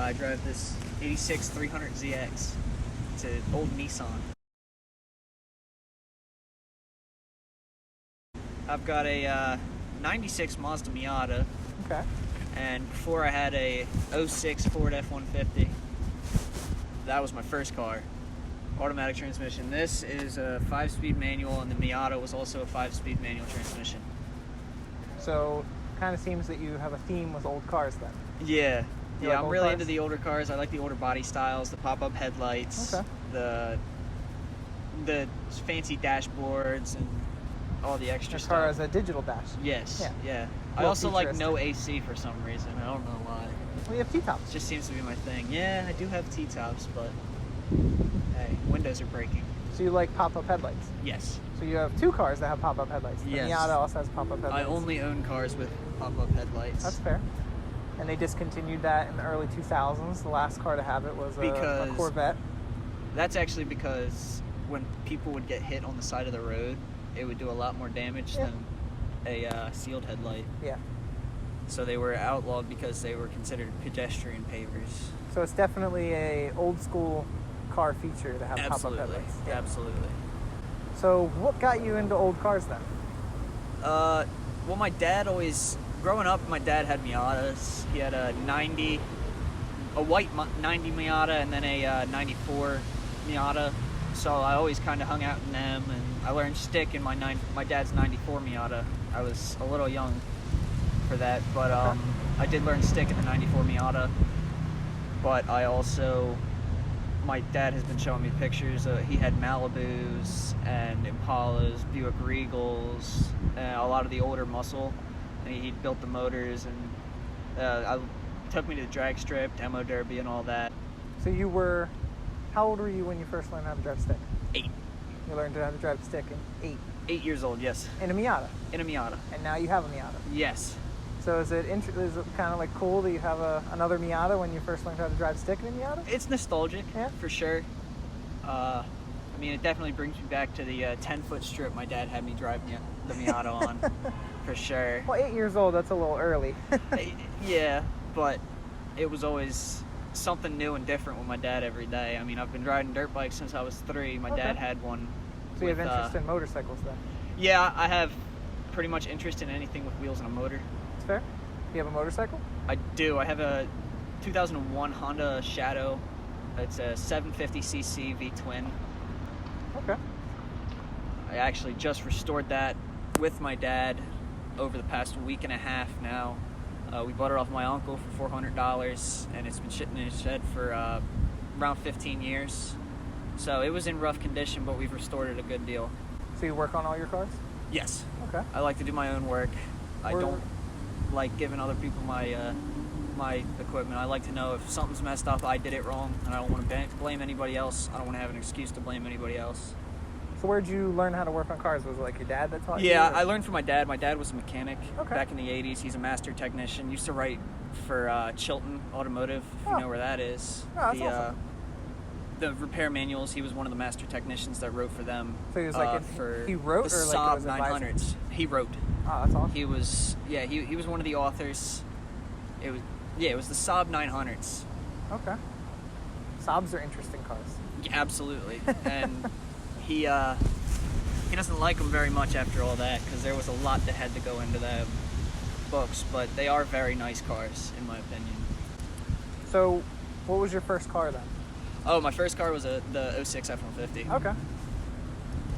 I drive this 86 300ZX. It's an old Nissan. I've got a 96 Mazda Miata. Okay. And before I had a 06 Ford F-150. That was my first car. Automatic transmission. This is a 5-speed manual, and the Miata was also a 5-speed manual transmission. So, kind of seems that you have a theme with old cars then. Yeah. You Yeah, like I'm old really cars? into the older cars. I like the older body styles, the pop-up headlights, Okay. the fancy dashboards, and all the extra As stuff. far as a digital dash. Yes, Yeah. I Little also like futuristic. no AC for some reason. I don't know why. Well, you have It T-tops. just seems to be my thing. Yeah, I do have T-tops, but hey, windows are breaking. So you like pop-up headlights. Yes. So you have two cars that have pop-up headlights. The Yes. Miata also has pop-up headlights. I only own cars with pop-up headlights. That's fair. And they discontinued that in the early 2000s. The last car to have it was a Because- Corvette. That's actually because when people would get hit on the side of the road, it would do a lot more damage Yeah. than a sealed headlight. Yeah. So they were outlawed because they were considered pedestrian pavers. So it's definitely a old school car feature to have pop-up Absolutely. headlights. Yeah. Absolutely. So what got you into old cars then? Well, my dad always, growing up, my dad had Miatas. He had a white 90 Miata and then a 94 Miata. So I always kind of hung out in them, and I learned stick in my dad's 94 Miata. I was a little young for that, but I did learn stick in the 94 Miata. But I also, my dad has been showing me pictures. He had Malibus and Impalas, Buick Regals, and a lot of the older muscle. And he built the motors, and took me to the drag strip, demo derby, and all that. So you were, how old were you when you first learned how to drive stick? 8. You learned how to drive stick in 8. 8 years old, yes. In a Miata. In a Miata. And now you have a Miata. Yes. So is it kind of like cool that you have another Miata when you first learned how to drive stick in a Miata? It's nostalgic, Yeah. for sure. I mean, it definitely brings me back to the 10-foot strip my dad had me drive the Miata on, for sure. Well, 8 years old, that's a little early. Yeah, but it was always something new and different with my dad every day. I mean, I've been riding dirt bikes since I was 3. My dad had one. So you have interest in motorcycles then? Yeah, I have pretty much interest in anything with wheels and a motor. That's fair. You have a motorcycle? I do. I have a 2001 Honda Shadow. It's a 750cc V-twin. Okay. I actually just restored that with my dad over the past week and a half now. We bought it off my uncle for $400, and it's been sitting in his shed for around 15 years. So it was in rough condition, but we've restored it a good deal. So you work on all your cars? Yes. Okay. I like to do my own work. I don't like giving other people my my equipment. I like to know if something's messed up, I did it wrong, and I don't want to blame anybody else. I don't want to have an excuse to blame anybody else. So where'd you learn how to work on cars? Was it like your dad that taught you? Yeah, or- I learned from my dad. My dad was a mechanic Okay. back in the 80s. He's a master technician. Used to write for Chilton Automotive, if you Oh. know where that is. Oh, that's awesome. The repair manuals, he was one of the master technicians that wrote for them. So he was like for he wrote the or like Saab was advisor? 900s. He wrote. Oh, that's awesome. He was he was one of the authors. It was the Saab 900s. Okay. Saabs are interesting cars. Yeah, absolutely. And he doesn't like them very much after all that, because there was a lot that had to go into the books, but they are very nice cars in my opinion. So, what was your first car then? Oh, my first car was the 06 F-150. Okay.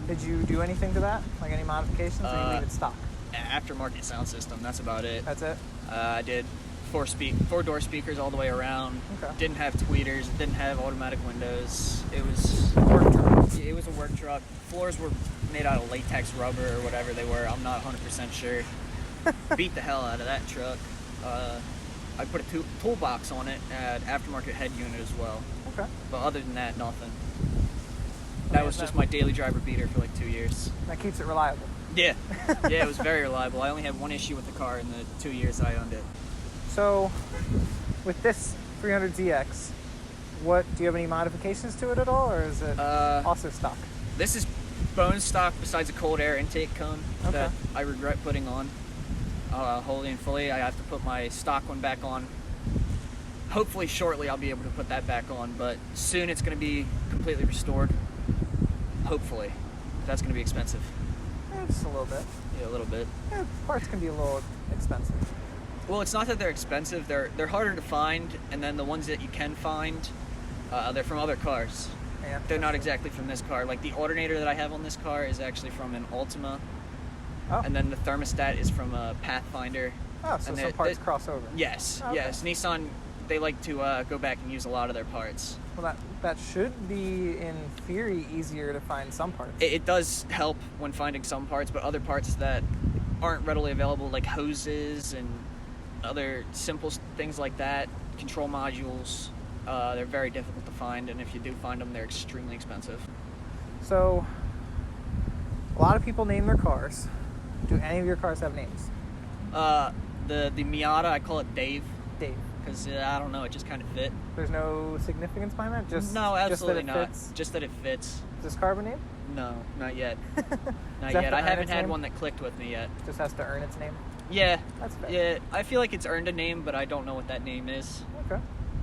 Did you do anything to that? Like any modifications, or you leave it stock? Aftermarket sound system, that's about it. That's it? I did four-door speakers all the way around. Okay. Didn't have tweeters, didn't have automatic windows. It was a work truck. It was a work truck. Floors were made out of latex rubber or whatever they were. I'm not 100% sure. Beat the hell out of that truck. I put a toolbox on it, and aftermarket head unit as well. Okay. But other than that, nothing. That was just my daily driver beater for like 2 years. That keeps it reliable. Yeah. Yeah, it was very reliable. I only had one issue with the car in the 2 years I owned it. So, with this 300ZX, do you have any modifications to it at all, or is it also stock? This is bone stock besides a cold air intake cone that Okay. I regret putting on wholly and fully. I have to put my stock one back on hopefully shortly I'll be able to put that back on, but soon it's going to be completely restored. Hopefully. That's going to be expensive. Just a little bit. Yeah, a little bit. Yeah, parts can be a little expensive. Well, it's not that they're expensive. They're harder to find, and then the ones that you can find, they're from other cars. Yeah. They're not exactly from this car. Like the alternator that I have on this car is actually from an Altima, and then the thermostat is from a Pathfinder. Oh, so some parts cross over. Yes, okay. Yes. Nissan, they like to go back and use a lot of their parts. Well, that should be, in theory, easier to find some parts. It does help when finding some parts, but other parts that aren't readily available, like hoses and other simple things like that, control modules, they're very difficult to find, and if you do find them, they're extremely expensive. So, a lot of people name their cars. Do any of your cars have names? The Miata, I call it Dave. Dave. Because, I don't know, it just kind of fit. There's no significance behind that? No, absolutely just that it not. Fits? Just that it fits. Is this car have a name? No, not yet. Not yet. yet. I haven't had one that clicked with me yet. Just has to earn its name? Yeah. That's fair. Yeah, I feel like it's earned a name, but I don't know what that name is. Okay.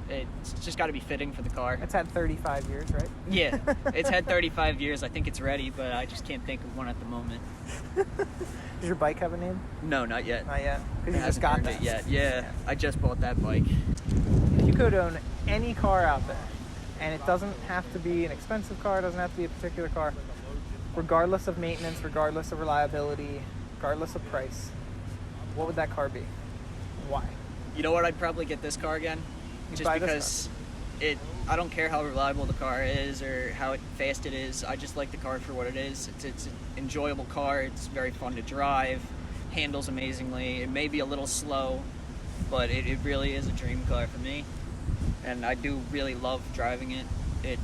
It's just got to be fitting for the car. It's had 35 years, right? Yeah, it's had 35 years. I think it's ready, but I just can't think of one at the moment. Does your bike have a name? No, not yet. Not yet? Because It you just hasn't got earned that. it yet. Yeah, I just bought that bike. If you could own any car out there, and it doesn't have to be an expensive car, it doesn't have to be a particular car, regardless of maintenance, regardless of reliability, regardless of price, what would that car be? Why? You know what? I'd probably get this car again, just because I don't care how reliable the car is or how fast it is. I just like the car for what it is. It's an enjoyable car. It's very fun to drive. Handles amazingly. It may be a little slow, but it really is a dream car for me. And I do really love driving it. It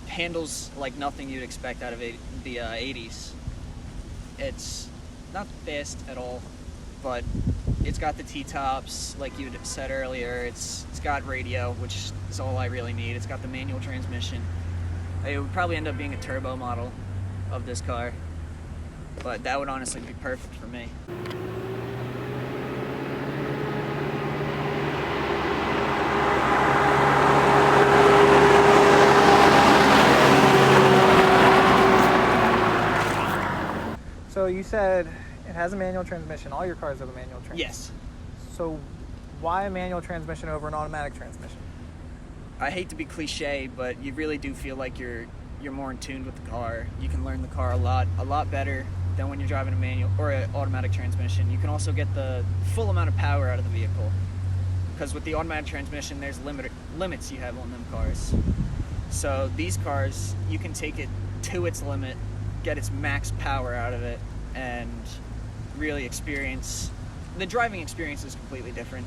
handles like nothing you'd expect out of the 80s. It's not fast at all, but it's got the T-tops, like you said earlier. It's got radio, which is all I really need. It's got the manual transmission. It would probably end up being a turbo model of this car, but that would honestly be perfect for me. So you said it has a manual transmission. All your cars have a manual transmission. Yes. So why a manual transmission over an automatic transmission? I hate to be cliche, but you really do feel like you're more in tune with the car. You can learn the car a lot better than when you're driving a manual or an automatic transmission. You can also get the full amount of power out of the vehicle, because with the automatic transmission, there's limits you have on them cars. So these cars, you can take it to its limit, get its max power out of it, and really experience the driving experience is completely different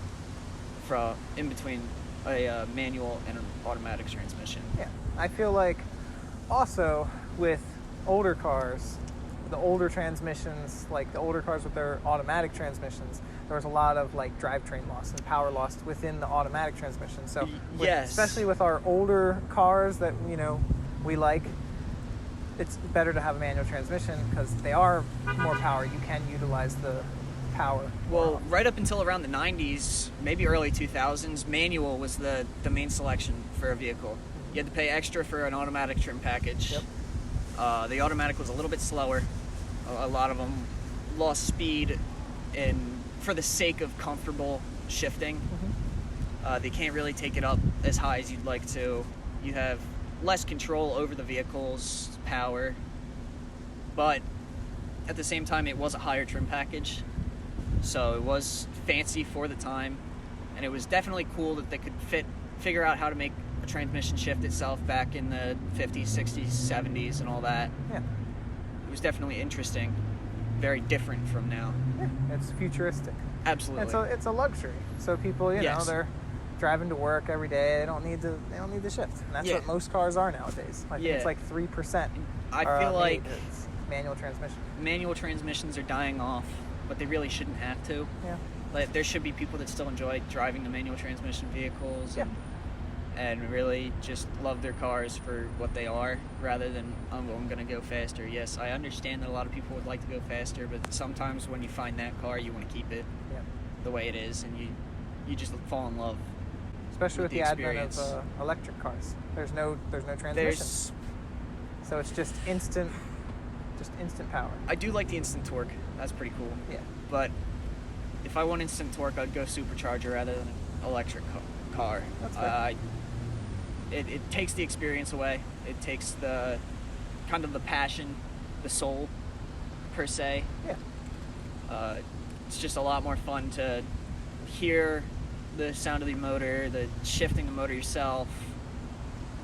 from in between a manual and an automatic transmission. Yeah, I feel like also with older cars, the older transmissions, like the older cars with their automatic transmissions, there was a lot of like drivetrain loss and power loss within the automatic transmission. So yes, especially with our older cars that we like, it's better to have a manual transmission because they are more power. You can utilize the power. Well, right up until around the 90s, maybe early 2000s, manual was the main selection for a vehicle. You had to pay extra for an automatic trim package. Yep. The automatic was a little bit slower. A lot of them lost speed for the sake of comfortable shifting. Mm-hmm. They can't really take it up as high as you'd like to. You have less control over the vehicle's power, but at the same time, it was a higher trim package. So it was fancy for the time, and it was definitely cool that they could figure out how to make a transmission shift itself back in the 50s, 60s, 70s, and all that. Yeah. It was definitely interesting, very different from now. Yeah, it's futuristic. Absolutely. And so it's a luxury. So people, Yes. they're driving to work every day. They don't need to shift. And that's what most cars are nowadays. I think it's like 3%. I feel like it's manual transmission. Manual transmissions are dying off, but they really shouldn't have to. Yeah. Like, there should be people that still enjoy driving the manual transmission vehicles and really just love their cars for what they are, rather than, I'm going to go faster. Yes, I understand that a lot of people would like to go faster, but sometimes when you find that car, you want to keep it the way it is, and you just fall in love. especially with the advent of experience. electric cars. There's no transmission, There's so it's just instant power. I do like the instant torque. That's pretty cool. Yeah. But if I want instant torque, I'd go supercharger rather than an electric car. That's fair. It takes the experience away. It takes the kind of the passion, the soul, per se. Yeah. It's just a lot more fun to hear the sound of the motor, the shifting the motor yourself,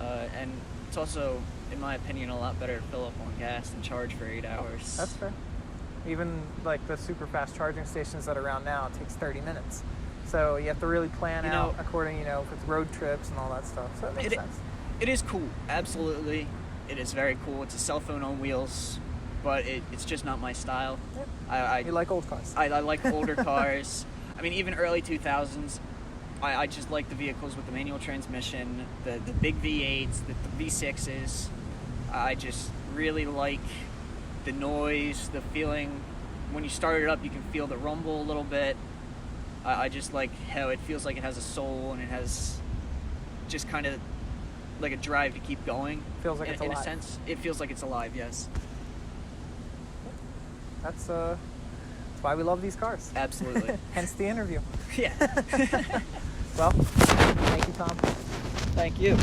and it's also, in my opinion, a lot better to fill up on gas than charge for 8 hours. That's fair. Even like the super fast charging stations that are around now, it takes 30 minutes. So you have to really plan out according, if it's road trips and all that stuff. So it makes sense. It is cool, absolutely. It is very cool. It's a cell phone on wheels, but it's just not my style. Yeah. You like old cars. I like older cars. I mean, even early 2000s, I just like the vehicles with the manual transmission, the big V8s, the V6s. I just really like the noise, the feeling. When you start it up, you can feel the rumble a little bit. I just like how it feels like it has a soul, and it has just kind of like a drive to keep going. Feels like it's alive. In a sense, it feels like it's alive, yes. That's why we love these cars. Absolutely. Hence the interview. Yeah. Well, thank you, Tom. Thank you.